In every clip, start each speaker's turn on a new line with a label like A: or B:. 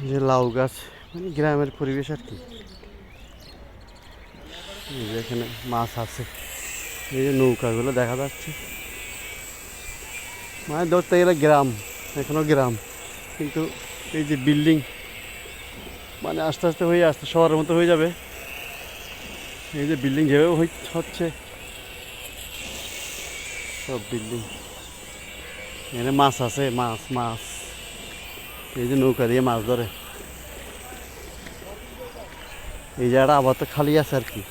A: যে লাউ গাছ, মানে গ্রামের পরিবেশ আর কি। এই যে এখানে মাছ আছে, এই যে নৌকাগুলো দেখা যাচ্ছে, মানে ধরতে গেলে গ্রাম, এখনো গ্রাম, কিন্তু এই যে বিল্ডিং, মানে আস্তে আস্তে হয়ে আস্তে শহরের মতো হয়ে যাবে। এই যে বিল্ডিং যেভাবে হচ্ছে, সব বিল্ডিং। এখানে মাছ আছে, মাছ মাছ, এই যে নৌকা দিয়ে মাছ ধরে। এই জায়গাটা আবার তো খালি আছে আর কি,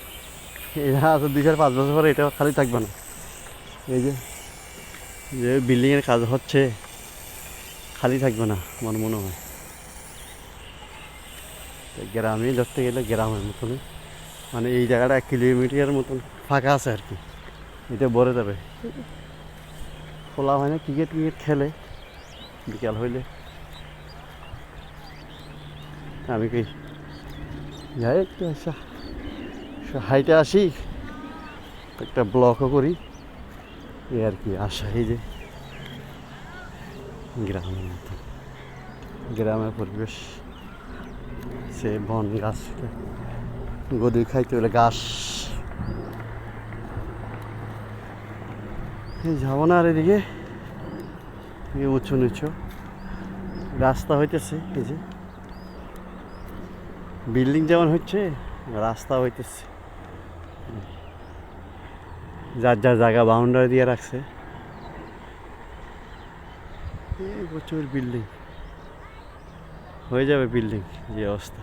A: এই জায়গা আছে 2-5 বছর পরে এটা খালি থাকবে না। এই যে যে বিল্ডিংয়ের কাজ হচ্ছে, খালি থাকবে না আমার মনে হয়। গ্রামে ধরতে গেলে গ্রামের মতনই, মানে এই জায়গাটা 1 কিলোমিটার মতন ফাঁকা আছে আর কি, এটা ভরে যাবে। খোলা হয় না, ক্রিকেট খেলে বিকাল হইলে। আমি কি যাই একটু হাইটে আসি, একটা ব্লকও করি, এই আর কি আশা। এই যে গ্রামের মতো, গ্রামের পরিবেশ, সে বন গাছ, গরু খাইতে হলে ঘাস। এই যাবো না আর এদিকে, উঁচু নিচু রাস্তা হইতেছে। এই যে বিল্ডিং যেমন হচ্ছে, রাস্তা হইতেছে, যার যার জায়গা বাউন্ডারি দিয়ে রাখছে। প্রচুর বিল্ডিং, হয়ে যাবে বিল্ডিং যে অবস্থা।